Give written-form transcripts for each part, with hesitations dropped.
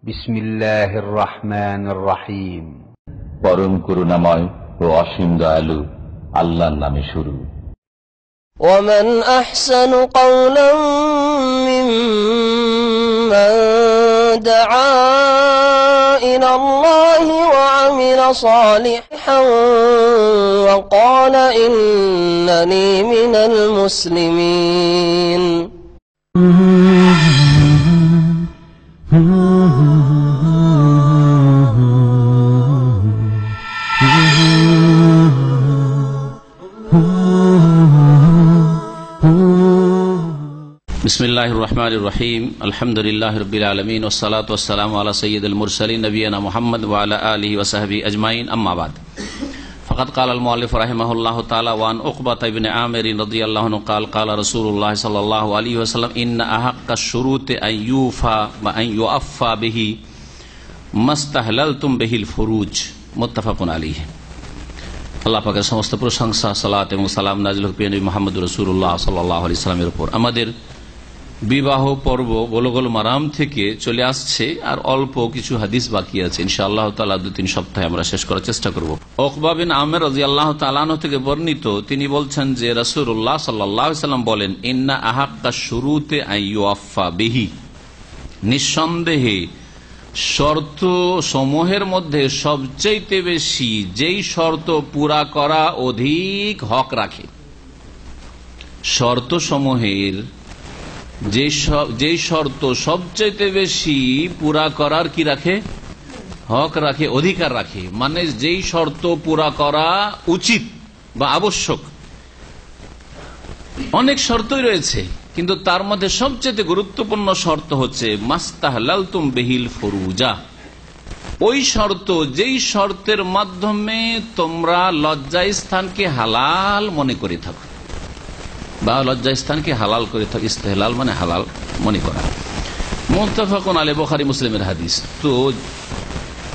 বিসমিল্লাহির রহমানির রহিম। পরম করুণাময় ও অসীম দয়ালু আল্লাহর নামে শুরু। ومن أحسن قولا ممن دعا إلى الله وعمل صالحا وقال إنني من المسلمين। বিসমিল্লাহির রহমানির রহিম। আলহামদুলিল্লাহি রাব্বিল আলামিন ওয়াসসালাতু ওয়াসসালামু আলা সাইয়্যিদিল মুরসালিন নবিয়িনা মুহাম্মদ ওয়া আলা আলিহি ওয়া সাহবিহি আজমাইন, আম্মা বাদ। ফাকাদ ক্বালা আল মুআল্লিফ রাহিমাহুল্লাহু তাআলা ওয়া আন উকবাতা ইবনে আমির রাদিয়াল্লাহু আনহু ক্বালা ক্বালা রাসূলুল্লাহ সাল্লাল্লাহু আলাইহি ওয়াসাল্লাম ইন্না আহাক্কাশ শুরুতি আন ইউফা ওয়া আন ইউআফফা বিহি মাস্তাহলালতুম বিহিল ফুরুজ, মুত্তাফাকুন আলাইহি। আল্লাহ পাকের সমস্ত প্রশংসা, সালাত এবং সালাম নাযিল হোক নবী মুহাম্মদ রাসূলুল্লাহ সাল্লাল্লাহু আলাইহি ওয়াসাল্লামের উপর। আমাদের বিবাহ পর্ব বুলুগুল মারাম থেকে চলে আসছে, আর অল্প কিছু হাদিস বাকি আছে। ইনশাআল্লাহ তাআলা 2-3 সপ্তাহে আমরা শেষ করার চেষ্টা করব। উকবা বিন আমির রাদিয়াল্লাহু তাআলা আনহু থেকে বর্ণিত, তিনি বলছেন যে রাসূলুল্লাহ সাল্লাল্লাহু আলাইহি ওয়াসাল্লাম বলেন, ইন্না আহাক্কাশ শুরুতে আন ইউআফফা বিহি, নিঃসন্দেহে শর্ত সমূহের মধ্যে সবচেয়ে বেশি যেই শর্ত পুরা করা অধিক হক রাখে, শর্ত সমূহের যেই শর্ত সবচেয়ে বেশি পুরা করার কি রাখে, হক রাখে, অধিকার রাখে, মানে যেই শর্ত পুরা করা উচিত বা আবশ্যক। অনেক শর্তই রয়েছে, কিন্তু তার মধ্যে সবচেয়ে গুরুত্বপূর্ণ শর্ত হচ্ছে মাস্তাহলালতুম বিহিল ফুরুজা, ওই শর্ত যেই শর্তের মাধ্যমে তোমরা লজ্জাস্থানকে হালাল মনে করে থাকো, বা লজ্জাস্থানকে হালাল করে থাকো। ইস্তেহলাল মানে হালাল মনে করা। মুত্তাফাকুন আলাইহি, বুখারী মুসলিমের হাদিস। তো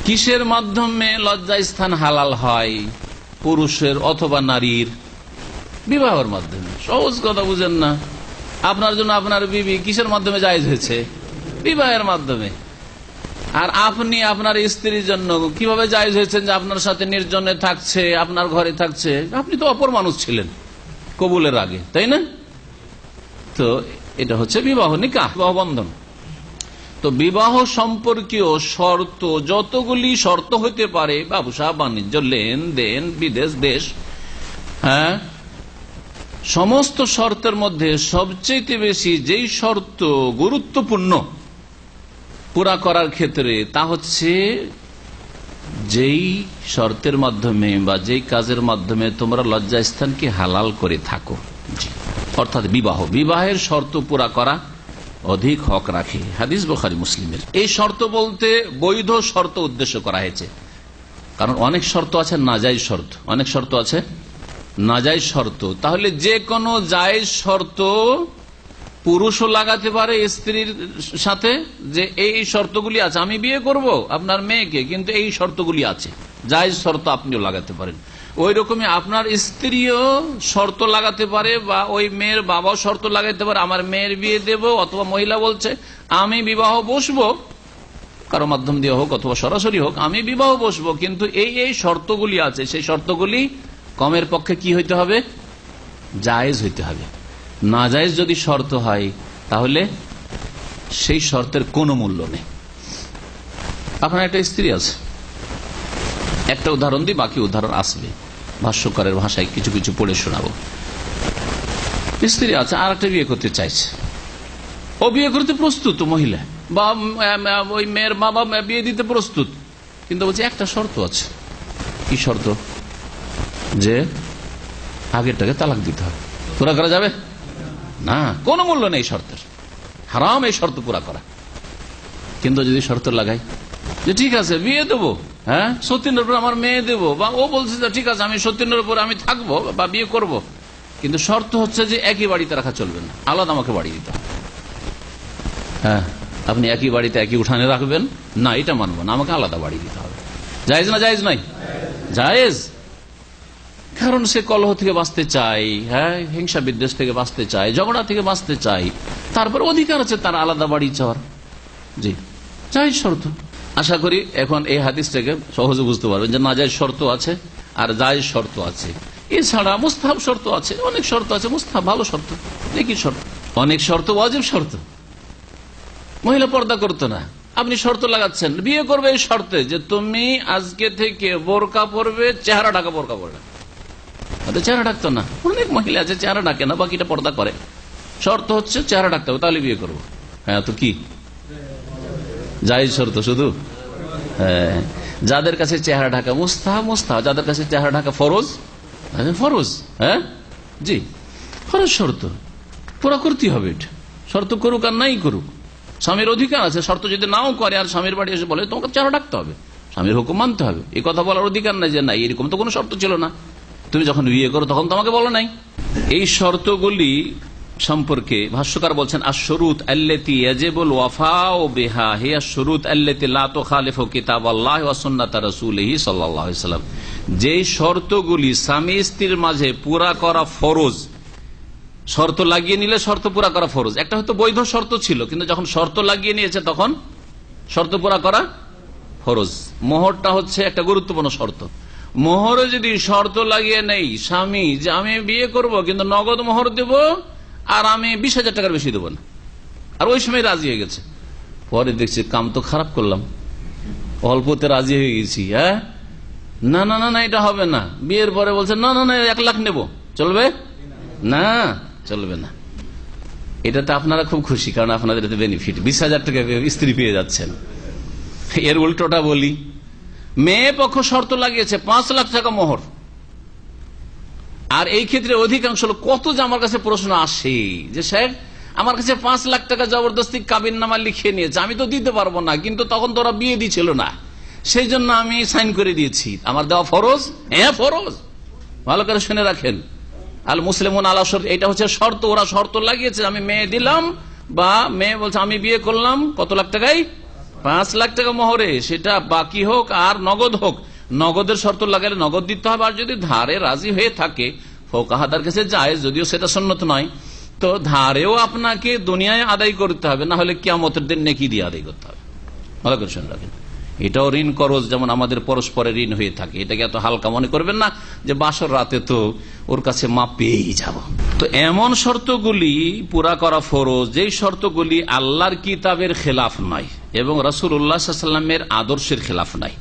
কিসের মাধ্যমে লজ্জাস্থান হালাল হয়? পুরুষের অথবা নারীর বিবাহের মাধ্যমে। সহজ কথা বুঝেন না? আপনার জন্য আপনার বিবি কিসের মাধ্যমে জায়েজ হয়েছে? বিবাহের মাধ্যমে। আর আপনি আপনার স্ত্রীর জন্য কিভাবে জায়েজ হয়েছেন যে আপনার সাথে নির্জনে থাকছে, আপনার ঘরে থাকছে? আপনি তো অপর মানুষ ছিলেন কবুলের আগে, তাই না? তো এটা হচ্ছে বিবাহ, নিকাহ, বিবাহ বন্ধন। তো বিবাহ সম্পর্কীয় শর্ত যতগুলি শর্ত হইতে পারে, ব্যবসা বাণিজ্য, লেনদেন, বিদেশ দেশ, হ্যাঁ, সমস্ত শর্তের মধ্যে সবচেয়ে বেশি যেই শর্ত গুরুত্বপূর্ণ পুরা করার ক্ষেত্রে, তা হচ্ছে যেই শর্তের মাধ্যমে বা যেই কাজের মাধ্যমে তোমরা লজ্জাস্থানকে হালাল করে থাকো, অর্থাৎ বিবাহ। বিবাহের শর্ত পুরা করা অধিক হক রাখে। হাদিস বুখারী মুসলিমের। এই শর্ত বলতে বৈধ শর্ত উদ্দেশ্য করা হয়েছে, কারণ অনেক শর্ত আছে নাজায়েজ শর্ত, অনেক শর্ত আছে নাজায়েজ শর্ত। তাহলে যে কোনো জায়েজ শর্ত পুরুষও লাগাতে পারে স্ত্রীর সাথে, যে এই শর্তগুলি আছে, আমি বিয়ে করব আপনার মেয়েকে, কিন্তু এই শর্তগুলি আছে, জায়েজ শর্ত আপনিও লাগাতে পারেন। ওই রকমই আপনার স্ত্রীও শর্ত লাগাতে পারে, বা ওই মেয়ের বাবাও শর্ত লাগাতে পারে, আমার মেয়ের বিয়ে দেব। অথবা মহিলা বলছে আমি বিবাহ বসবো, কারো মাধ্যম দিয়ে হোক অথবা সরাসরি হোক, আমি বিবাহ বসবো, কিন্তু এই এই শর্তগুলি আছে, সেই শর্তগুলি কমের পক্ষে কি হইতে হবে? জায়েজ হইতে হবে। নাজায়েজ যদি শর্ত হয় তাহলে সেই শর্তের কোনো মূল্য নেই। আপনার একটা স্ত্রী আছে, একটা উদাহরণ দিই, বাকি উদাহরণ আসবে, ভাষ্যকারের ভাষায় কিছু কিছু পড়ে শোনাবো। স্ত্রী আছে, আর একটা বিয়ে করতে চাইছে, ও বিয়ে করতে প্রস্তুত মহিলা, বা ওই মেয়ের বাবা বিয়ে দিতে প্রস্তুত, কিন্তু বলছে একটা শর্ত আছে। কি শর্ত? যে আগেরটাকে তালাক দিতে হবে। পুরা করা যাবে না, কোনো মূল্য নেই শর্তের, হারাম এই শর্ত পুরা করা। কিন্তু যদি শর্ত লাগাই যে ঠিক আছে বিয়ে দেবো, হ্যাঁ, সতীনের উপর আমার মেয়ে দেবো, বা ও বলছে ঠিক আছে আমি সতীনের উপর আমি থাকবো বা বিয়ে করব, কিন্তু শর্ত হচ্ছে যে একই বাড়িতে রাখা চলবে না, আলাদা আমাকে বাড়ি দিতে হবে। হ্যাঁ, আপনি একই বাড়িতে একই উঠানে রাখবেন না, এটা মানবো না, আমাকে আলাদা বাড়ি দিতে হবে। জায়েজ না জায়েজ নয়? জায়েজ। কারণ সে কলহ থেকে বাঁচতে চায়, হ্যাঁ, হিংসা বিদ্বেষ থেকে বাঁচতে চায়, ঝগড়া থেকে বাঁচতে চায়, তারপর অধিকার আছে তার আলাদা বাড়ি চাওয়ার। জি, জায়েজ শর্ত। আশা করি এখন এই হাদিসটাকে সহজে বুঝতে পারবেন যে নাজায়েজ শর্ত আছে আর জায়েজ শর্ত আছে। এছাড়া মুস্তাহাব শর্ত আছে, অনেক শর্ত আছে। মুস্তাহাব ভালো শর্ত, নেকি শর্ত। অনেক শর্ত ওয়াজিব শর্ত। মহিলা পর্দা করতো না, আপনি শর্ত লাগাচ্ছেন বিয়ে করবে এই শর্তে যে তুমি আজকে থেকে বোরকা পরবে, চেহারা ঢাকা বোরকা পরবে। চেহারা ঢাকতো না, অনেক মহিলা আছে চেহারা ঢাকে না, বাকিটা পর্দা করে। শর্ত হচ্ছে চেহারা ঢাকতে হবে, তাহলে বিয়ে করবো। হ্যাঁ, তো কি জায়েজ শর্ত শুধু? হ্যাঁ, যাদের কাছে চেহারা ঢাকা মুস্তাহাব মুস্তাহাব, যাদের কাছে চেহারা ঢাকা ফরজ ফরজ। হ্যাঁ জি, ফরজ শর্ত পুরা করতে হবে। এটা শর্ত করুক আর নাই করুক, স্বামীর অধিকার আছে। শর্ত যদি নাও করে আর স্বামীর বাড়ি এসে বলে তোমাকে চেহারা ঢাকতে হবে, স্বামীর হুকুম মানতে হবে। এই কথা বলার অধিকার নাই যে নাই এরকম তো কোনো শর্ত ছিল না, তুমি যখন বিয়ে করো তখন তোমাকে বলো নাই। এই শর্তগুলি সম্পর্কে ভাষ্যকার বলছেন আশ-শুরুত আল্লাতী ইয়াজিবুল ওয়াফাউ বিহা হিয়া আশ-শুরুত আল্লাতী লা তুখালিফু কিতাবাল্লাহি ওয়া সুন্নাতা রাসূলিহি সাল্লাল্লাহু আলাইহি ওয়াসাল্লাম। যে শর্তগুলি স্বামী স্ত্রীর মাঝে পুরা করা ফরজ, শর্ত লাগিয়ে নিলে শর্ত পুরা করা ফরজ। একটা হয়তো বৈধ শর্ত ছিল, কিন্তু যখন শর্ত লাগিয়ে নিয়েছে তখন শর্ত পুরা করা ফরজ। মোহরটা হচ্ছে একটা গুরুত্বপূর্ণ শর্ত। মোহরে যদি শর্ত লাগিয়ে নেই স্বামী যে আমি বিয়ে করব কিন্তু নগদ মোহর দেব আর আমি 20,000 টাকার বেশি দেবো না, আর ওই সময় রাজি হয়ে গেছে, পরে দেখছি কাম তো খারাপ করলাম, অল্পতে রাজি হয়ে গেছি। হ্যাঁ, না না না না এটা হবে না। বিয়ের পরে বলছে না না না 1 লাখ নেব, চলবে না? চলবে না। এটাতে আপনারা খুব খুশি, কারণ আপনাদের এতে বেনিফিট, 20,000 টাকা স্ত্রী পেয়ে যাচ্ছেন। এর উল্টোটা বলি, মেয়ে পক্ষ শর্ত লাগিয়েছে 5 লাখ টাকা মোহর, আর এই ক্ষেত্রে অধিকাংশ লোক কত যে আমার কাছে প্রশ্ন আসে যে শেখ আমার কাছে 5 লাখ টাকা জবরদস্তি কাবিন নামা লিখে নিয়েছে, আমি তো দিতে পারবো না, কিন্তু তখন তোরা বিয়ে দিছিল না, সেই জন্য আমি সাইন করে দিয়েছি, আমার দেওয়া ফরজ। হ্যাঁ ফরজ, ভালো করে শুনে রাখেন। আল মুসলিমুন আলা শর্ত, এটা হচ্ছে শর্ত। ওরা শর্ত লাগিয়েছে আমি মেয়ে দিলাম, বা মেয়ে বলছে আমি বিয়ে করলাম কত লাখ টাকায়, 5 লাখ টাকা মোহরে, সেটা বাকি হোক আর নগদ হোক। নগদের শর্ত লাগালে নগদ দিতে হবে, আর যদি ধারে রাজি হয়ে থাকে ফুকাহাদের কাছে জায়েজ, যদিও সেটা সুন্নত নয়, তো ধারেও আপনাকে দুনিয়ায় আদায় করতে হবে, না হলে কিয়ামতের দিন নেকি দিয়ে আদায় করতে হবে। ভালো করে শুনে রাখেন। এটাও ঋণ করজ, যেমন আমাদের পরস্পরের ঋণ হয়ে থাকে। এটাকে এত হালকা মনে করবেন না যে বাসর রাতে তো ওর কাছে মাপ পেয়েই যাব। তো এমন শর্তগুলি পুরা করা ফরজ, যেই শর্তগুলি আল্লাহর কিতাবের খেলাফ নয় এবং রাসূলুল্লাহ সাল্লাল্লাহু আলাইহি ওয়াসাল্লামের আদর্শের খেলাফ নয়।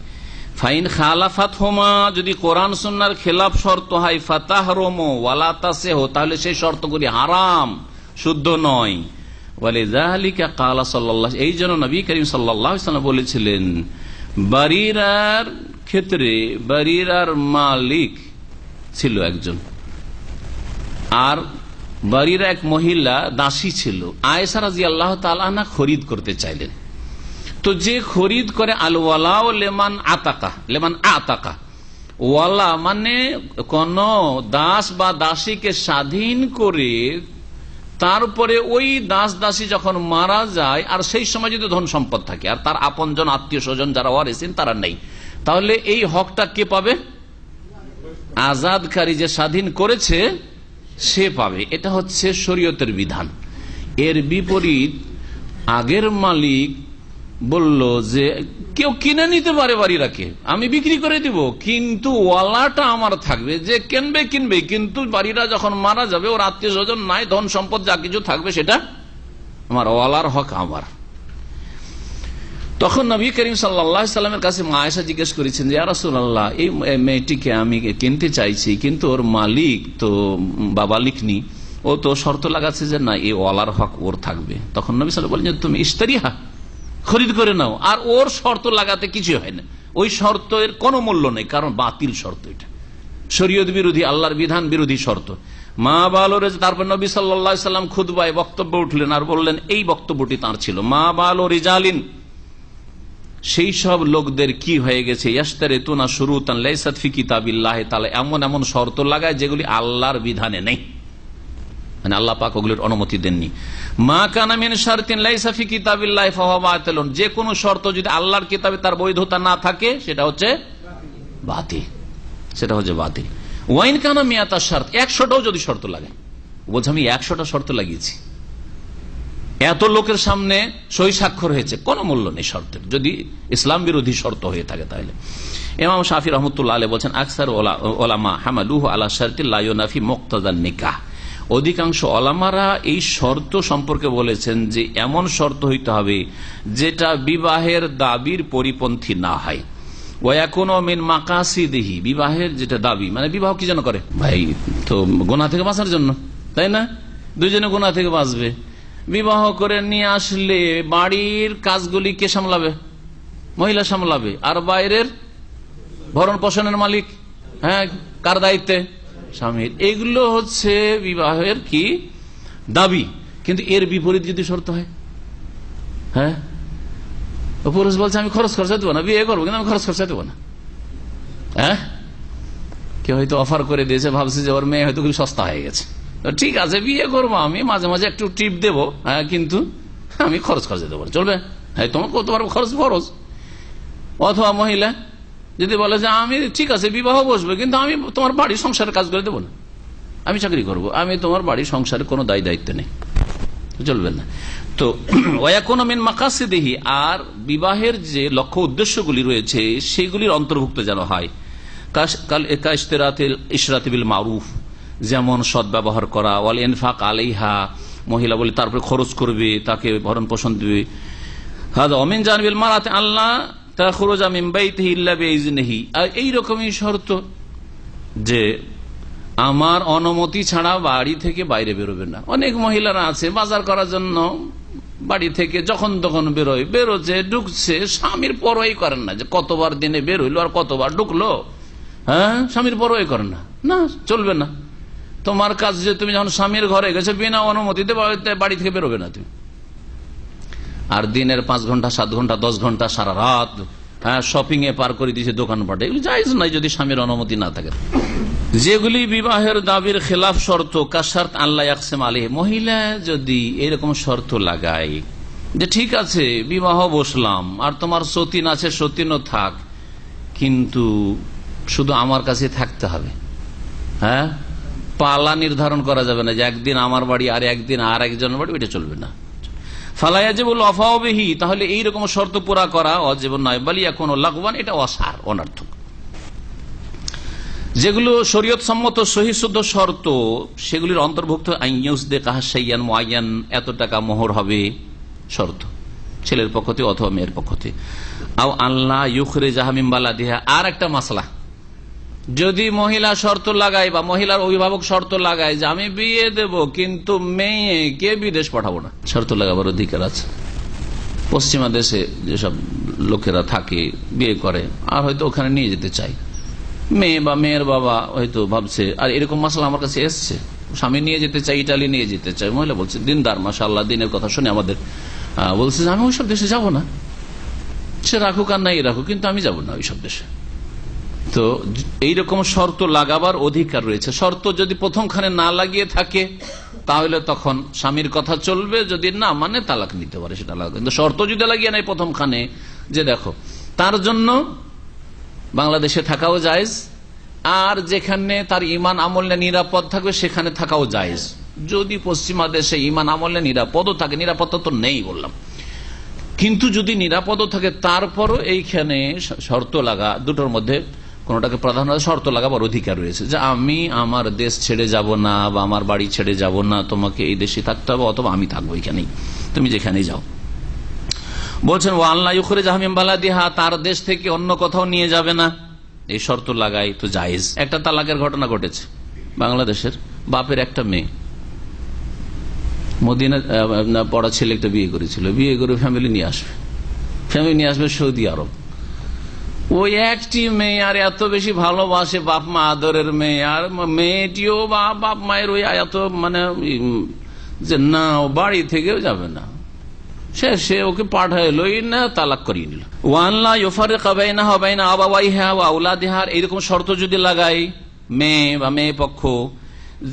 ফাইন খালাফাতহুমা, যদি কোরআন সুন্নাহর খেলাফ শর্ত হয়, ফাতাহরুমু ওয়ালা তাসিহু, তাহলে সেই শর্তগুলি হারাম, শুদ্ধ নয়। ওয়ালিযালিকা ক্বালা সাল্লাল্লাহু, এই জন্য নবী করিম সাল্লাল্লাহু আলাইহি ওয়াসাল্লাম বলেছিলেন, বারিরার ক্ষেত্রে বারিরার মালিক ছিল একজন, আর বারিরা এক মহিলা দাসী ছিল। আয়েশা রাদিয়াল্লাহু তাআলা আনহা খরিদ করতে চাইলেন, তো যে খরিদ করে আল ওয়ালা ও লেমান আতাকা, লেমান আতাকা, ওয়ালা মানে কোন দাস বা দাসীকে স্বাধীন করে তারপরে ওই দাস দাসী যখন মারা যায় আর সেই সময় যদি ধন সম্পদ থাকে আর তার আপনজন আত্মীয় স্বজন যারা ওয়ারিসিন তারা নেই, তাহলে এই হকটা কে পাবে? আজাদকারী, যে স্বাধীন করেছে সে পাবে। এটা হচ্ছে শরীয়তের বিধান। এর বিপরীত আগের মালিক বলল যে কেউ কিনে নিতে পারে বাড়িরাকে, আমি বিক্রি করে দিব, কিন্তু ওয়ালাটা আমার থাকবে, যে কিনবে কিনবে, কিন্তু বাড়িরা যখন মারা যাবে ওর আত্মীয় স্বজন নাই, ধন সম্পদ যা কিছু থাকবে সেটা আমার, ওয়ালার হক আমার। তখন নবী করিম সাল্লাল্লাহু আলাইহি সাল্লামের কাছে মা আয়েশা জিজ্ঞেস করেছেন যে ইয়া রাসূলুল্লাহ, এই মেয়েটিকে আমি কিনতে চাইছি, কিন্তু ওর মালিক তো বাবা লিখনি, ও তো শর্ত লাগাচ্ছে যে না এই ওয়ালার হক ওর থাকবে। তখন নবী সাল্লাল্লাহু আলাইহি ওয়াসাল্লাম বলেন, তুমি ইশতারিহা, খরিদ করে নাও, আর ওর শর্ত লাগাতে কিছু হয় না, ওই শর্তের কোনো মূল্য নেই, কারণ বাতিল শর্ত, এটা শরীয়ত বিরোধী, আল্লাহর বিধান বিরোধী শর্ত। মা বালোরে, তারপর নবী সাল্লাল্লাহু আলাইহি সাল্লাম খুতবায় বক্তব্য উঠলেন আর বললেন, এই বক্তব্যটি তার ছিল, মা বালো রিজালিন, সেই সব লোকদের কি হয়ে গেছে, ইয়াশতারিতুনা শুরুতান লাইসাত ফি কিতাবিল্লাহি তাআলা, এমন এমন শর্ত লাগায় যেগুলি আল্লাহর বিধানে নেই, মানে আল্লাহ পাক ওগুলোর অনুমতি দেননি। মা কানা মিন শারতিন লাইসা ফি কিতাবিল্লাহি ফাহুয়া বাতিলুন, যে কোনো শর্ত যদি আল্লাহর কিতাবে তার বৈধতা না থাকে সেটা হচ্ছে বাতিল, সেটা হচ্ছে বাতিল। ওয়াইন কানা মিয়াতা শারত, 100টাও যদি শর্ত লাগে, বলছে আমি 100টা শর্ত লাগিয়েছি, এত লোকের সামনে সই স্বাক্ষর হয়েছে, কোনো মূল্য নেই শর্তের, যদি ইসলাম বিরোধী শর্ত হয়ে থাকে। তাহলে ইমাম শাফি রহমতুল্লাহ আলাইহি বলেছেন, আকসার ওলামা হামালুহু আলা শারতি লা ইউনাফি মুক্তাদান নিকাহ। অধিকাংশ ওলামারা এই শর্ত সম্পর্কে বলেছেন যে এমন শর্ত হইতে হবে যেটা বিবাহের দাবির পরিপন্থী না হয়। ওয়াকুনু মিন মাকাসিদিহি, বিবাহের যেটা দাবি, মানে বিবাহ কি যেন করে ভাই, তো গুনাহ থেকে বাঁচার জন্য, তাই না? দুইজনে গুনাহ থেকে বাঁচবে। বিবাহ করে নিয়ে আসলে বাড়ির কাজগুলি কে সামলাবে? মহিলা সামলাবে। আর বাইরের ভরণ পোষণের মালিক, হ্যাঁ, কার দায়িত্বে? স্বামীর। এগুলো হচ্ছে বিবাহের কি দাবি। কিন্তু এর বিপরীত যদি শর্ত হয়, হ্যাঁ, পুরুষ বলছে আমি খরচ খরচা দেবো না, বিয়ে করবো কিন্তু আমি খরচ খরচা দেবো না, হ্যাঁ, কেউ হয়তো অফার করে দিয়েছে, ভাবছে যে ওর মেয়ে হয়তো খুব সস্তা হয়ে গেছে, ঠিক আছে বিয়ে করবো, আমি মাঝে মাঝে একটু টিপ দেবো, হ্যাঁ, কিন্তু আমি খরচ খরচা দেবো, চলবে? হ্যাঁ, তোমার করতে পারবো খরচ ফরজ। অথবা মহিলা যদি বলে যে আমি ঠিক আছে বিবাহ বসবে কিন্তু আমি তোমার বাড়ির সংসারের কাজ করে দেবো না, আমি চাকরি করব, আমি তোমার বাড়ির সংসারে কোনো দায় দায়িত্ব নেই, চলবে না। তো ওয়াকুনু মিন মাকাসিদিহি, আর বিবাহের যে লক্ষ্য উদ্দেশ্যগুলি রয়েছে সেগুলির অন্তর্ভুক্ত যেন হয়। ইশরাতি বিল মারুফ, যেমন সদ্ব্যবহার করা, ওয়াল ইনফাক আলাইহা, মহিলা বলে তারপরে খরচ করবে, তাকে ভরণ পোষণ দেবে। হাদা ওমিন জানিবিল মারাতি আল্লাহ তাখরুজা মিন বাইতিহি ইল্লা বিইজনিহি, আর এইরকমই শর্ত যে আমার অনুমতি ছাড়া বাড়ি থেকে বাইরে বেরোবে না। অনেক মহিলারা আছে বাজার করার জন্য বাড়ি থেকে যখন তখন বেরোয়, বেরোচ্ছে ঢুকছে, স্বামীর পরোয়াই করেন না যে কতবার দিনে বের হইলো আর কতবার ঢুকলো, হ্যাঁ, স্বামীর পরোয়াই করেন না, না চলবে না। তোমার কাজ যে তুমি যখন স্বামীর ঘরে গেছো বিনা অনুমতিতে বাড়ি থেকে বেরোবে না তুমি। আর দিনের 5 ঘন্টা 7 ঘন্টা 10 ঘন্টা সারা রাত, হ্যাঁ, শপিং এ পার করে দিয়েছে, দোকানপাটে, এগুলো জায়েজ নাই যদি স্বামীর অনুমতি না থাকে। যেগুলি বিবাহের দাবির খেলাফ শর্ত, কাশার্ত আল্লাহ ইয়াকসিম আলাইহি, মহিলা যদি এরকম শর্ত লাগায় যে ঠিক আছে বিবাহ বসলাম আর তোমার সতীন আছে, সতীনও থাক, কিন্তু শুধু আমার কাছে থাকতে হবে, হ্যাঁ, পালা নির্ধারণ করা যাবে না যে একদিন আমার বাড়ি আর একদিন আর একজনের বাড়ি, এটা চলবে না। ফালায়াজিবুল ওয়াফাউ বিহি, তাহলে এইরকম শর্ত পুরা করা ওয়াজিব নয়, বলি এখন লাগওয়ান, এটা অসার, অনর্থক। যেগুলো শরীয়ত সম্মত সহিহ শুদ্ধ শর্ত সেগুলির অন্তর্ভুক্ত আইয়ুসদিকাহাশাইয়ান মুআয়্যান, এত টাকা মোহর হবে শর্ত, ছেলের পক্ষ থেকে অথবা মেয়ের পক্ষ থেকে। আও আল্লাহ ইউখরিজাহা মিন বালাদিহা, আর একটা মাসলা, যদি মহিলা শর্ত লাগায় বা মহিলার অভিভাবক শর্ত লাগায় যে আমি বিয়ে দেব কিন্তু মেয়েকে বিদেশ পাঠাবো না, শর্ত লাগাবার অধিকার আছে। পশ্চিমা দেশে যেসব লোকেরা থাকে বিয়ে করে আর হয়তো ওখানে নিয়ে যেতে চায় মেয়ে, বা মেয়ের বাবা হয়তো ভাবছে, আর এরকম মাসলা আমার কাছে এসছে, স্বামী নিয়ে যেতে চাই, ইটালি নিয়ে যেতে চাই, মহিলা বলছে দিনদার মাশাআল্লাহ, দিনের কথা শুনে আমাদের বলছে যে আমি ওইসব দেশে যাব না, সে রাখুক আর নাই রাখুক, কিন্তু আমি যাব না ওইসব দেশে। তো এইরকম শর্ত লাগাবার অধিকার রয়েছে। শর্ত যদি প্রথমখানে না লাগিয়ে থাকে তাহলে তখন স্বামীর কথা চলবে, যদি না মানে তালাক নিতে পারে, সেটা লাগবে। কিন্তু শর্ত যদি লাগিয়ে নেয় প্রথমখানে যে দেখো তার জন্য বাংলাদেশে থাকাও জায়েজ, আর যেখানে তার ইমান আমলে নিরাপদ থাকবে সেখানে থাকাও জায়েজ, যদি পশ্চিমা দেশে ইমান আমলে নিরাপদও থাকে, নিরাপত্তা তো নেই বললাম, কিন্তু যদি নিরাপদও থাকে তারপরও এইখানে শর্ত লাগা, দুটোর মধ্যে কোনটাকে প্রাধান্য শর্ত লাগাবার অধিকার রয়েছে যে আমি আমার দেশ ছেড়ে যাব না বা আমার বাড়ি ছেড়ে যাব না, তোমাকে এই দেশে থাকতে হবে, অথবা আমি থাকবো এখানেই, তুমি যেখানেই যাও। বলছেন ও আল্লাহ ইউখরিজাহা মিন বালাদিহা, তার দেশ থেকে অন্য কোথাও নিয়ে যাবে না, এই শর্ত লাগাই তো জায়েজ। একটা তালাকের ঘটনা ঘটেছে বাংলাদেশের, বাপের একটা মেয়ে মদিনা পড়া ছেলে একটা বিয়ে করেছিল, বিয়ে করে ফ্যামিলি নিয়ে আসবে সৌদি আরব। ওই একটি মেয়ে আর এত বেশি ভালোবাসে বাপ মা, আদরের মেয়ে, আর মেয়েটিও বাপ মায়ের ওই এত মানে যে না ও বাড়ি থেকেও যাবে না, সে ওকে পাঠাইলো না, তালাক করিয়ে নিল। ওয়াল্লা ইউফারিকা বাইনাহা ওয়া বাইনা আবাওয়াইহা ওয়া আওলাদিহা, এইরকম শর্ত যদি লাগাই মেয়ে বা মেয়ে পক্ষ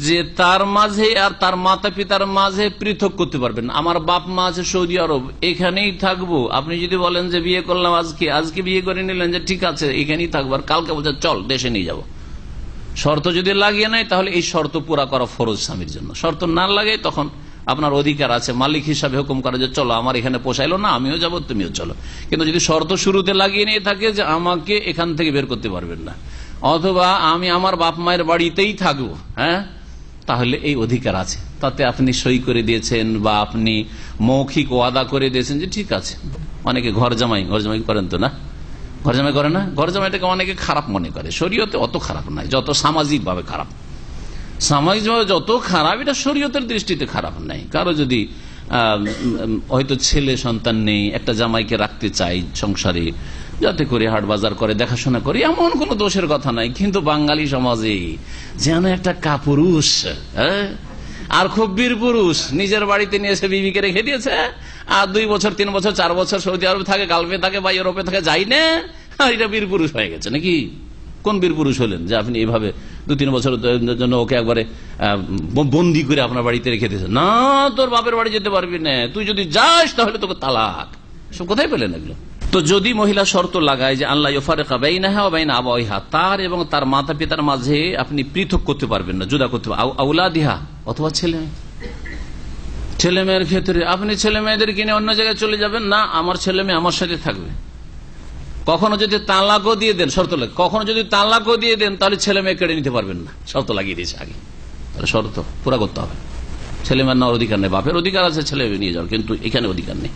যে তার মাঝে আর তার মাতা পিতার মাঝে পৃথক করতে পারবেন, আমার বাপ মা আছে সৌদি আরব, এখানেই থাকবো, আপনি যদি বলেন যে বিয়ে করলাম আজকে বিয়ে করে নিলেন যে ঠিক আছে এখানেই থাকবো, আর কালকে বলছে চল দেশে নিয়ে যাবো, শর্ত যদি লাগিয়ে নেয় তাহলে এই শর্ত পুরা করা ফরজ স্বামীর জন্য। শর্ত না লাগে তখন আপনার অধিকার আছে মালিক হিসাবে হুকুম করে যে চলো আমার এখানে পোষাইলো না, আমিও যাবো তুমিও চলো। কিন্তু যদি শর্ত শুরুতে লাগিয়ে নিয়ে থাকে যে আমাকে এখান থেকে বের করতে পারবেন না, অথবা আমি আমার বাপ মায়ের বাড়িতেই থাকবো, হ্যাঁ, তাহলে এই অধিকার আছে। তাতে আপনি সই করে দিয়েছেন বা আপনি মৌখিক ওয়াদা করে দিয়েছেন যে ঠিক আছে। অনেকে ঘর জামাই করেন তো না, ঘর জামাই করে না, ঘর জামাইটাকে অনেকে খারাপ মনে করে, শরীয়তে অত খারাপ নয় যত সামাজিক ভাবে খারাপ। সামাজিকভাবে যত খারাপ এটা শরীয়তের দৃষ্টিতে খারাপ নাই। কারো যদি হয়তো ছেলে সন্তান নেই, একটা জামাইকে রাখতে চাই সংসারে, যাতে করে হাট বাজার করে দেখাশোনা করে, এমন কোন দোষের কথা নাই। কিন্তু বাঙালি সমাজে যেন একটা কাপুরুষ, হ্যাঁ, আর খুব বীর পুরুষ, নিজের বাড়িতে নিয়ে এসে বিবিকে রেখে দিয়েছে, আর 2 বছর 3 বছর 4 বছর সৌদি আরবে থাকে, গালফে থাকে বা ইউরোপে থাকে, যাই না, আর এটা বীর পুরুষ হয়ে গেছে নাকি? কোন বীর পুরুষ হলেন যে আপনি এইভাবে 2-3 বছরের জন্য ওকে একবারে বন্দি করে আপনার বাড়িতে রেখে দিয়েছেন? না, তোর বাপের বাড়ি যেতে পারবি না, তুই যদি যাস তাহলে তোকে তালাক। সব কোথায় পেলেন এগুলো? তো যদি মহিলা শর্ত লাগায় যে আল্লাহ ইউফারিকা বাইনাহা ওয়া বাইনা আবাইহা, তার এবং তার মাতা পিতার মাঝে আপনি পৃথক করতে পারবেন না, জুদা করতে পারবেন, আউলাদিহা অথবা ছেলে মেয়ের ক্ষেত্রে আপনি ছেলে মেয়েদের কিনে অন্য জায়গায় চলে যাবেন না, আমার ছেলে মেয়ে আমার সাথে থাকবে। কখনো যদি তালাকও দিয়ে দেন, শর্ত লাগে, কখনো যদি তালাকও দিয়ে দেন তাহলে ছেলে মেয়ে কেড়ে নিতে পারবেন না, শর্ত লাগিয়ে দিয়েছে আগে, তাহলে শর্ত পুরা করতে হবে। ছেলে মেয়ের নেওয়ার অধিকার নেই, বাপের অধিকার আছে ছেলে মেয়ে নিয়ে যাওয়ার, কিন্তু এখানে অধিকার নেই।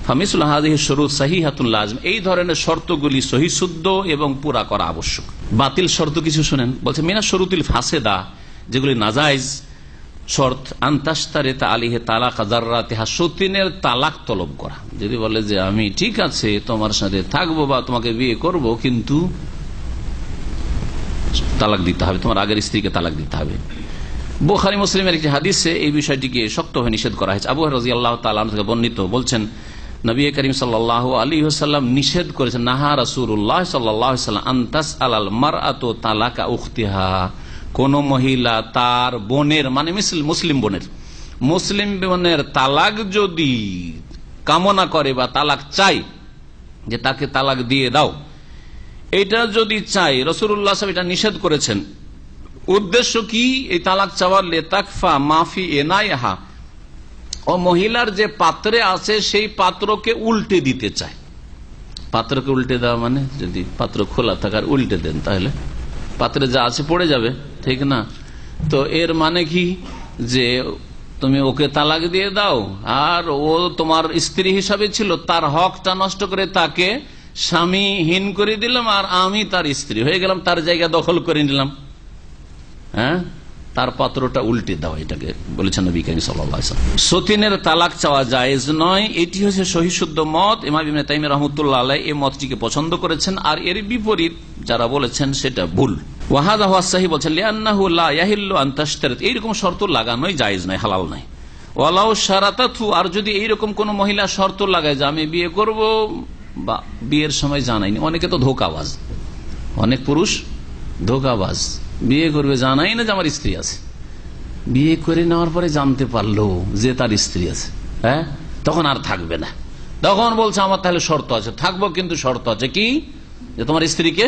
ফামিসুল হাযিহি শুরুত সহিহাতুল লাযিম, এই ধরনের শর্তগুলি সহি শুদ্ধ এবং পুরা করা আবশ্যক। বাতিল শর্ত কিছু শুনেন, বলছে মিনা শুরুতিল ফাসেদা, যেগুলি নাজায়েজ শর্ত, আনতাশতারিতা আলাইহি তালাক যাররাতিহা, সতীনের তালাক তলব করা। যদি বলে যে আমি ঠিক আছে তোমার সাথে থাকবো বা তোমাকে বিয়ে করব, কিন্তু তালাক দিতে হবে, তোমার আগের স্ত্রীকে তালাক দিতে হবে। বুখারী মুসলিমের একটি হাদিসে এই বিষয়টিকে শক্তভাবে নিষেধ করা হয়েছে। আবু হুরায়রা রাদিয়াল্লাহু তাআলা আনহু থেকে বর্ণিত, বলছেন নবী করিম সাল্লাল্লাহু আলাইহি ওয়াসাল্লাম নিষেধ করেছেন, নাহা রাসূলুল্লাহ সাল্লাল্লাহু আলাইহি ওয়াসাল্লাম আন তাসআলাল মারআতু তালাকা উখতিহা, কোন মহিলা তার বোনের, মানে মুসলিম বোনের তালাক যদি কামনা করে বা তালাক চাই, যে তাকে তালাক দিয়ে দাও, এটা যদি চাই, রাসূলুল্লাহ সাল্লাল্লাহু আলাইহি ওয়াসাল্লাম এটা নিষেধ করেছেন। উদ্দেশ্য কি? এই তালাক চাওয়ার লেতাকফা মাফি এনাইহা, ও মহিলার যে পাত্রে আছে সেই পাত্রকে উল্টে দিতে চায়। পাত্রকে উল্টে দেওয়া মানে যদি পাত্র খোলা থাকার উল্টে দেন তাহলে পাত্রে যা আছে পড়ে যাবে, ঠিক না? তো এর মানে কি যে তুমি ওকে তালাক দিয়ে দাও, আর ও তোমার স্ত্রী হিসাবে ছিল, তার হকটা নষ্ট করে তাকে স্বামীহীন করে দিলাম, আর আমি তার স্ত্রী হয়ে গেলাম, তার জায়গা দখল করে নিলাম। হ্যাঁ, তার পাত্রটা উল্টে দেওয়া, এটাকে বলেছেন নবী করিম সাল্লাল্লাহু আলাইহি ওয়াসাল্লাম। সতীনের তালাক চাওয়া জায়েজ নয়, এটি হচ্ছে সহিহ শুদ্ধ মত। ইমাম ইবনে তাইমিয়া রাহমাতুল্লাহ আলাইহি এই মতটিকে পছন্দ করেছেন, আর এর বিপরীত যারা বলেছেন সেটা ভুল। ওয়াহাদা হুয়া সাহিহ বলেছেন লিআন্নাহু লা ইয়াহিল্লু আন তাশতারিত, এইরকম শর্ত লাগানোই জায়েজ নাই, হালাল নাই। ওয়ালাউ শারাতাতু, আর যদি এইরকম কোন মহিলা শর্ত লাগায় যে আমি বিয়ে করব, বা বিয়ের সময় জানাইনি, অনেকে তো ধোঁকাবাজ, অনেক পুরুষ ধোঁকাবাজ, বিয়ে করবে জানাই না যে আমার স্ত্রী আছে, বিয়ে করে নেওয়ার পরে জানতে পারলো যে তার স্ত্রী আছে, হ্যাঁ, তখন আর থাকবে না, তখন বলছে আমার তাহলে শর্ত আছে, থাকবো কিন্তু শর্ত আছে কি, যে তোমার স্ত্রীকে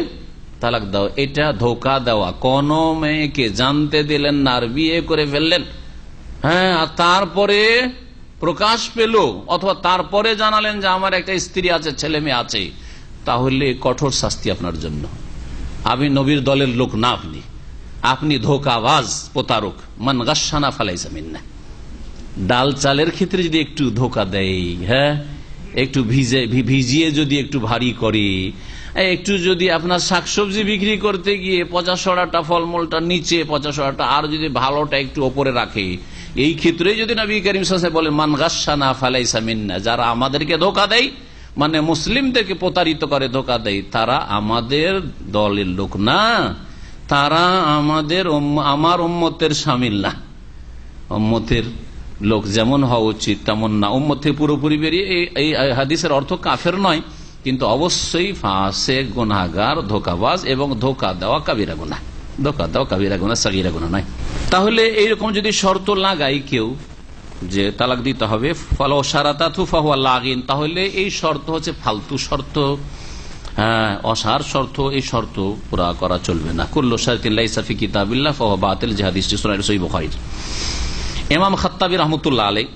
তালাক দাও। এটা ধোঁকা দেওয়া, কোন মেয়েকে জানতে দিলেন না আর বিয়ে করে ফেললেন, হ্যাঁ, আর তারপরে প্রকাশ পেল অথবা তারপরে জানালেন যে আমার একটা স্ত্রী আছে, ছেলে মেয়ে আছে, তাহলে কঠোর শাস্তি আপনার জন্য। আপনি নবীর দলের লোক না, আপনি ধোঁকাবাজ, প্রতারক। মান গাশশানা ফালাইসা মিন্না। ডাল চালের ক্ষেত্রে যদি একটু ধোঁকা দেয়, হ্যাঁ, একটু ভিজিয়ে যদি একটু ভারী করে, একটু যদি আপনার শাকসবজি বিক্রি করতে গিয়ে 50-100টা ফলমূলটা নিচে, 50-100টা আর যদি ভালোটা একটু ওপরে রাখে, এই ক্ষেত্রে যদি নবী করিম সাল্লাল্লাহু আলাইহি ওয়াসাল্লাম বলেন মান গাশশানা ফালাইসা মিন্না, যারা আমাদেরকে ধোঁকা দেয়, মানে মুসলিমদেরকে প্রতারিত করে ধোঁকা দেয়, তারা আমাদের দলের লোক না, তারা আমার উম্মতের শামিল না। উম্মতের লোক যেমন হওয়া উচিত তেমন না। উম্মত থেকে পুরোপুরি বেরিয়ে এই হাদিসের অর্থ কাফের নয়, কিন্তু অবশ্যই ফাসেক, গুনাহগার, ধোঁকাবাজ এবং ধোঁকা দেওয়া কাবিরা গুনাহ, ধোঁকা দেওয়া কাবিরা গুনাহ, সাগীরা গুনাহ নয়। তাহলে এইরকম যদি শর্ত লাগাই কেউ যে তালাক দিতে হবে, ফালাউ শারাতাতু ফাহুয়া লাগিন, তাহলে এই শর্ত হচ্ছে ফালতু শর্ত, হ্যাঁ, অসার শর্ত, এই শর্ত পুরা করা চলবে না। কুল্লু শারতিন লাইসা ফি কিতাবিল্লাহ ফাহুয়া বাতিল, যে হাদিসটি সূরা সহিহ বুখারী। ইমাম খাত্তাবী রহমতুল্লাহ আলাই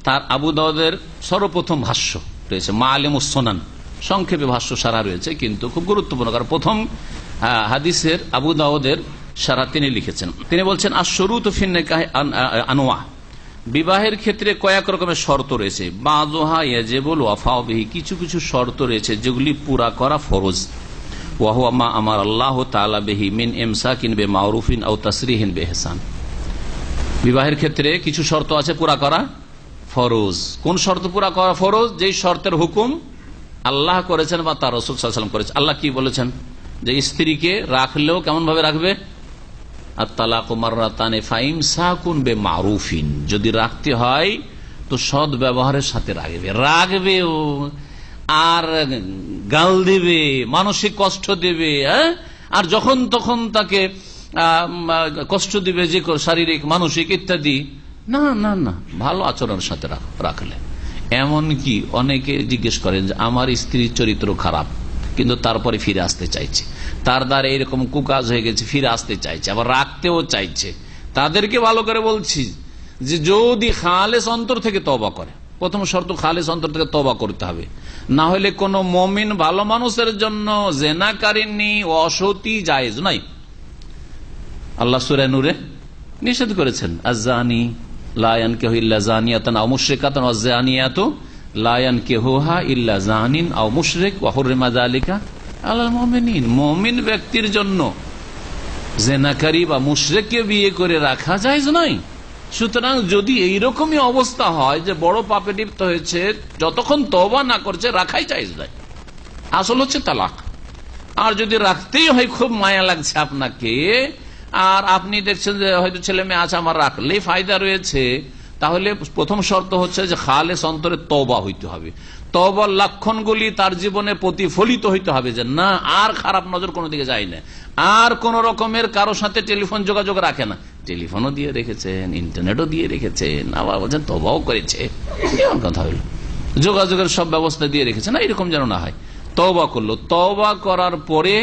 তার আবু দাউদের সর্বপ্রথম ভাষ্য রয়েছে মাআলিমুস সুনান, সংক্ষেপে ভাষ্য সারা রয়েছে কিন্তু খুব গুরুত্বপূর্ণ, কারণ প্রথম হাদিসের আবু দাউদের সারা তিনি লিখেছেন। তিনি বলছেন আশ-শুরুতু ফিন নিকাহ আনওয়া, বিবাহের ক্ষেত্রে কয়েক রকমের শর্ত রয়েছে। বাযুহা ইয়াজিবুল ওয়াফাউ বিহি, কিছু কিছু শর্ত রয়েছে যেগুলি পুরা করা ফরজ। ওয়া হুয়া মা আমারা আল্লাহু তাআলা বিহি মিন ইমসাকিন বিমারুফিন আও তাসরিহিন বিইহসান। বিবাহের ক্ষেত্রে কিছু শর্ত আছে পুরা করা ফরজ। কোন শর্ত পুরা করা ফরজ? যেই শর্তের হুকুম আল্লাহ করেছেন বা তার রাসূল সাল্লাল্লাহু আলাইহি ওয়াসাল্লাম করেছেন। আল্লাহ কি বলেছেন? যে স্ত্রীকে রাখলেও কেমন ভাবে রাখবে? আত-তালাকু মাররাতানি ফাইমসাকুন বিমারুফিন, যদি রাখতে হয় তো সৎ ব্যবহারের সাথে রাখবে আর গাল দেবে, মানসিক কষ্ট দেবে, আর যখন তখন তাকে কষ্ট দিবে, যে শারীরিক মানসিক ইত্যাদি না না না, ভালো আচরণের সাথে রাখলে। এমন কি অনেকে জিজ্ঞেস করেন যে আমার স্ত্রীর চরিত্র খারাপ কিন্তু তারপরে ফিরে আসতে চাইছে, তার দ্বারা এরকম কুকাজ হয়ে গেছে, ফিরে আসতে চাইছে, আবার রাখতেও চাইছে। তাদেরকে ভালো করে বলছি যে যদি খালেস অন্তর থেকে তওবা করে, প্রথম শর্ত খালেস অন্তর থেকে তওবা করতে হবে, না হলে কোন মুমিন ভালো মানুষের জন্য জেনাকারিনী অসতী জায়েজ নাই। আল্লাহ সূরা নূরে নিষেধ করেছেন আয-যানি লা ইয়ানকিহু ইল্লা যানিয়াতান আও মুশরিকাতান ওয়াজ-যানিয়াতু লা ইয়ানকিহুহা ইল্লা যানিন আও মুশরিক ওয়া হুররিমা যালিকা আলাল মুমিনিন। মুমিন ব্যক্তির জন্য জেনাকারী বা মুশরিককে বিয়ে করে রাখা জায়েজ নয়। সুতরাং যদি এইরকমই অবস্থা হয় যে বড় পাপে লিপ্ত হয়েছে, যতক্ষণ তওবা না করছে রাখাই জায়েজ নয়, আসল হচ্ছে তালাক। আর যদি রাখতেই হয়, খুব মায়া লাগছে আপনাকে, আর আপনি দেখছেন যে হয়তো ছেলে মেয়ে আছে, আমার রাখলেই ফায়দা রয়েছে, তাহলে প্রথম শর্ত হচ্ছে যে খালেস অন্তরে তওবা হইতে হবে। তওবার লক্ষণগুলি তার জীবনে প্রতিফলিত হইতে হবে যে না আর খারাপ নজর কোনো দিকে যায় না, আর কোন রকমের কারোর সাথে টেলিফোন যোগাযোগ রাখে না। টেলিফোনও দিয়ে রেখেছেন, ইন্টারনেটও দিয়ে রেখেছেন, আবার বলছেন তওবাও করেছে, এমন কথা হইল। যোগাযোগের সব ব্যবস্থা দিয়ে রেখেছে না, এরকম যেন না হয়। তওবা করলো, তওবা করার পরে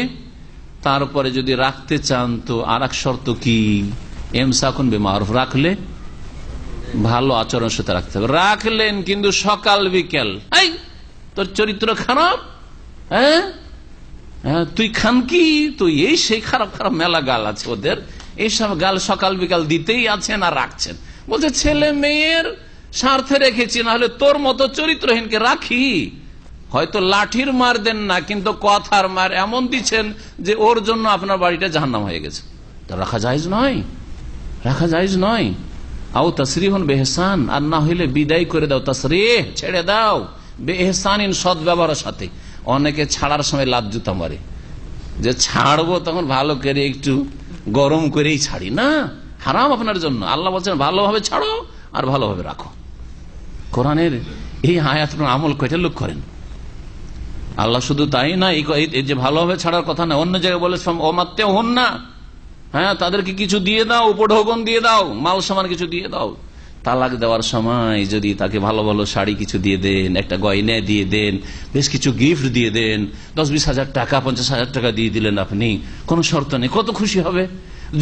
তারপরে যদি রাখতে চান তো আর এক শর্ত কি? ইমসাকুন বিমারুফ, রাখলে ভালো আচরণের সাথে রাখতে হবে। রাখলেন কিন্তু সকাল বিকেল, এই তোর চরিত্র খারাপ, হ্যাঁ তুই খান কি, তুই এই সেই খারাপ খারাপ মেলা গাল আছে ওদের, এইসব গাল সকাল বিকাল দিতেই আছেন আর রাখছেন। বলছে ছেলে মেয়ের স্বার্থে রেখেছি, না হলে তোর মতো চরিত্রহীনকে রাখি। হয়তো লাঠির মার দেন না, কিন্তু কথার মার এমন দিচ্ছেন যে ওর জন্য আপনার বাড়িটা জাহান্নাম হয়ে গেছে। রাখা জায়েজ নয়, রাখা জায়েজ নয়। আও তাসরিহুন বিইহসান, আর না হইলে বিদায় করে দাও, তাসরিহ ছেড়ে দাও, বিইহসানিন সৎ ব্যবহারের সাথে। অনেকে ছাড়ার সময় লাত জুতা মারে, যে ছাড়বো তখন ভালো করে একটু গরম করেই ছাড়ি, না, হারাম আপনার জন্য। আল্লাহ বলছেন ভালোভাবে ছাড়ো আর ভালোভাবে রাখো। কোরআনের এই আয়াত আমল কয়টা লোক করেন? আল্লাহ শুধু তাই না, এই যে ভালোভাবে ছাড়ার কথা না, অন্য জায়গায় বলে অমাত্য হন না, হ্যাঁ তাদেরকে কিছু দিয়ে দাও, উপঢৌকন দিয়ে দাও, মাল সামান কিছু দিয়ে দাও। তালাক দেওয়ার সময় যদি তাকে ভালো ভালো শাড়ি কিছু দিয়ে দেন, একটা গয়না দিয়ে দেন, বেশ কিছু গিফট দিয়ে দেন, 10-20 হাজার টাকা 50 হাজার টাকা দিয়ে দিলেন আপনি, কোন শর্ত নেই, কত খুশি হবে।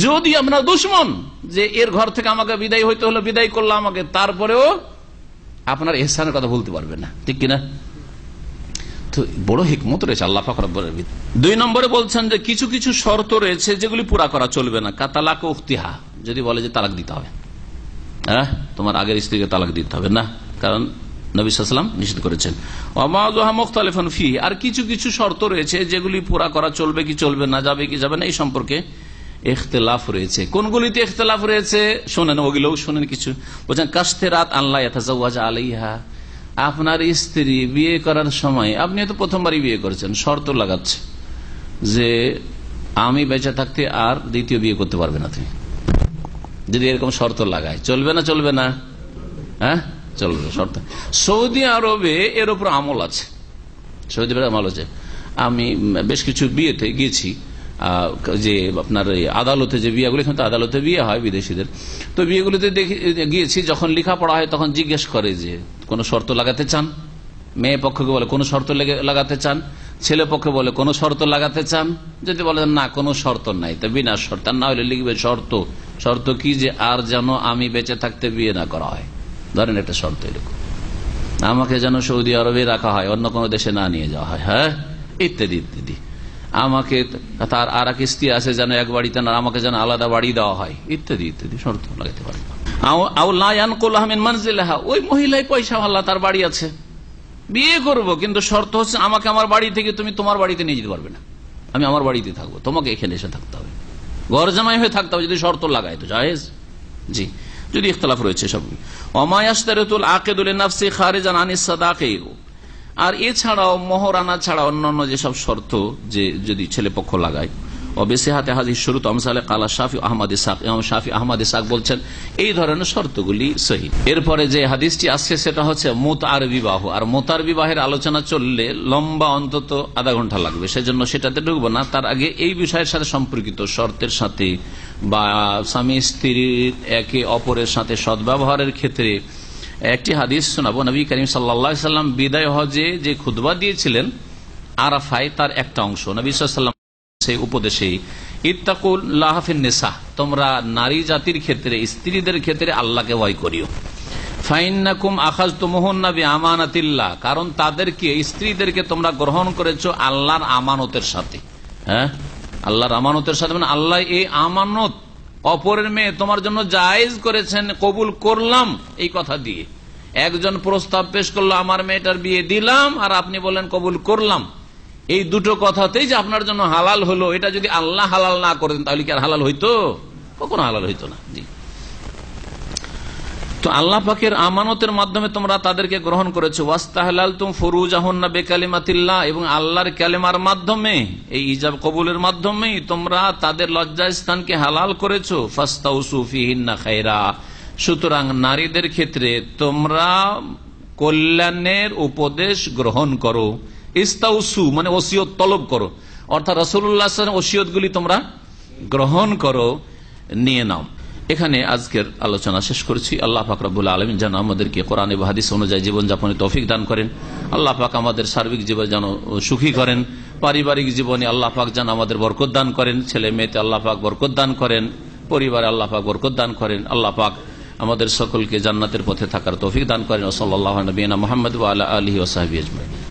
যদি আপনার দুশ্মন যে এর ঘর থেকে আমাকে বিদায় হইতে হলো, বিদায় করলো আমাকে, তারপরেও আপনার ইহসানের কথা বলতে পারবে না, ঠিক কিনা? তো বড় হিকমত রয়েছে আল্লাহ পাক রব্বুল আলামিন। 2 নম্বরে বলছেন যে কিছু কিছু শর্ত রয়েছে যেগুলি পুরা করা চলবে না। কাতালাক উখতিহা, যদি বলে যে তালাক দিতে হবে, হ্যাঁ তোমার আগের স্ত্রীকে তালাক দিতে হবে না, কারণ নবী সাল্লাল্লাহু আলাইহি ওয়াসাল্লাম নিষেধ করেছেন। ওয়া মাযুহা মুখতালিফুন ফি, আর কিছু কিছু শর্ত রয়েছে যেগুলি পুরা করা চলবে কি চলবে না, যাবে কি যাবে না, এই সম্পর্কে ইখতিলাফ রয়েছে। কোনগুলিতে ইখতিলাফ রয়েছে শুনেন, ওগুলোও শুনেন কিছু। বলছেন কাশতেরাত আল্লাহ ইয়াতাজাওয়াজা আলাইহা, আপনার স্ত্রী বিয়ে করার সময়, আপনি তো প্রথমবারই বিয়ে করেছেন, শর্ত লাগাচ্ছে যে আমি বেঁচে থাকতে আর দ্বিতীয় বিয়ে করতে পারবে না তুমি। যদি এরকম শর্ত লাগায় চলবে না? চলবে না? হ্যাঁ চলবে শর্ত। সৌদি আরবে এর উপর আমল আছে, সৌদি আরবে আমল আছে। আমি বেশ কিছু বিয়েতে গিয়েছি, যে আপনার আদালতে যে বিয়েগুলো, এখানে তো আদালতে বিয়ে হয় বিদেশিদের, তো বিয়েগুলোতে গিয়েছি, যখন লেখাপড়া হয় তখন জিজ্ঞেস করে যে কোন শর্ত লাগাতে চান? মেয়ে পক্ষকে বলে কোন শর্ত লাগাতে চান, ছেলে পক্ষে বলে কোন শর্ত লাগাতে চান। যদি বলে না কোনো শর্ত নাই, তা বিনা শর্ত, না হলে লিখবে শর্ত শর্ত কি? যে আর যেন আমি বেঁচে থাকতে বিয়ে না করা হয়। ধরেন একটা শর্ত এরকম, আমাকে যেন সৌদি আরবে রাখা হয়, অন্য কোনো দেশে না নিয়ে যাওয়া হয়, হ্যাঁ, ইত্যাদি ইত্যাদি। আমাকে তার আর এক স্ত্রী আছে যেন এক বাড়িতে না, আমাকে যেন আলাদা বাড়ি দেওয়া হয়, ইত্যাদি ইত্যাদি শর্ত লাগাতে পারে। ওই মহিলাই পয়সাওয়ালা, তার বাড়ি আছে, বিয়ে করব, কিন্তু শর্ত হচ্ছে আমাকে আমার বাড়ি থেকে তুমি তোমার বাড়িতে নিয়ে যেতে পারবে না, আমি আমার বাড়িতে থাকবো, তোমাকে এখানে এসে থাকতে হবে, ঘর জামাই হয়ে থাকতে হবে। যদি শর্ত লাগায় তো জায়েজ, জি, যদি ইখতিলাফ রয়েছে সব। আর এছাড়াও মোহরানা ছাড়া অন্যান্য যেসব শর্ত যে যদি ছেলে পক্ষ লাগায়, অবশ্যই হাতে হাজির শুরু তমসালে কালা শাফি আহমদ ইসাক, ইমাম শাফি আহমদ ইসাক বলছেন এই ধরনের শর্তগুলি সহিহ। এরপরে যে হাদিসটি আসছে সেটা হচ্ছে মুতআর বিবাহ। আর মুতআর বিবাহের আলোচনা চললে লম্বা অন্তত আধা ঘন্টা লাগবে, সেজন্য সেটাতে ঢুকবো না। তার আগে এই বিষয়ের সাথে সম্পর্কিত শর্তের সাথে বা স্বামী স্ত্রীর একে অপরের সাথে সদ্ব্যবহারের ক্ষেত্রে একটি হাদিস শোনাবো। নবী করিম সাল্লাল্লাহু আলাইহি সাল্লাম বিদায় হজে যে খুতবা দিয়েছিলেন আরাফায়, তার একটা অংশ নবী সাল্লাল্লাহু আলাইহি সাল্লাম সেই উপদেশে, ইত্তাকুল্লাহ ফিন নিসা, তোমরা নারী জাতির ক্ষেত্রে, স্ত্রীদের ক্ষেত্রে আল্লাহকে ভয় করিও। ফাইন্নাকুম আখাযতুমুহুন্না বিআমানাতিল্লাহ, কারণ তাদেরকে, স্ত্রীদেরকে তোমরা গ্রহণ করেছো আল্লাহর আমানতের সাথে। হ্যাঁ, আল্লাহর আমানতের সাথে, মানে আল্লাহ এই আমানত অপরের মেয়ে তোমার জন্য জায়েজ করেছেন, কবুল করলাম এই কথা দিয়ে। একজন প্রস্তাব পেশ করলো আমার মেয়েটার বিয়ে দিলাম, আর আপনি বললেন কবুল করলাম, এই দুটো কথাতেই যে আপনার জন্য হালাল হলো, এটা যদি আল্লাহ হালাল না করেন তাহলে কি আর হালাল হইতো? কখনো হালাল হইতো না। জি, তো আল্লাহ পাকের আমানতের মাধ্যমে তোমরা তাদেরকে গ্রহণ করেছো। ওয়াস্তাহলালতুম ফুরুজাহুন্না বিকালিমাতিল্লাহ, এবং আল্লাহর কালেমার মাধ্যমে, এই ইজাব কবুলের মাধ্যমেই তোমরা তাদের লজ্জাস্থানকে হালাল করেছো। ফাস্তাউসু ফিহিন্না খায়রা, সুতরাং নারীদের ক্ষেত্রে তোমরা কল্যাণের উপদেশ গ্রহণ করো। ইস্তাউসু মানে ওসিয়ত তলব করো, অর্থাৎ রাসূলুল্লাহ সাল্লাল্লাহু আলাইহি ওয়াসাল্লাম ওসিয়তগুলি তোমরা গ্রহণ করো, নিয়ে নাও। এখানে আজকের আলোচনা শেষ করছি। আল্লাহ পাক রব্বুল আলামিন যেন আমাদেরকে কোরআন এবং হাদিস অনুযায়ী জীবনযাপনের তৌফিক দান করেন। আল্লাহ পাক আমাদের সার্বিক জীবন যেন সুখী করেন। পারিবারিক জীবনে আল্লাহ পাক যেন আমাদের বরকত দান করেন। ছেলে মেয়েতে আল্লাহ পাক বরকত দান করেন। পরিবারে আল্লাহ পাক বরকত দান করেন। আল্লাহ পাক আমাদের সকলকে জান্নাতের পথে থাকার তৌফিক দান করেন। সাল্লাল্লাহু আলা নবিয়িনা মুহাম্মদ ওয়া আলা আলিহি ওয়া সাহবিহি আজমাইন।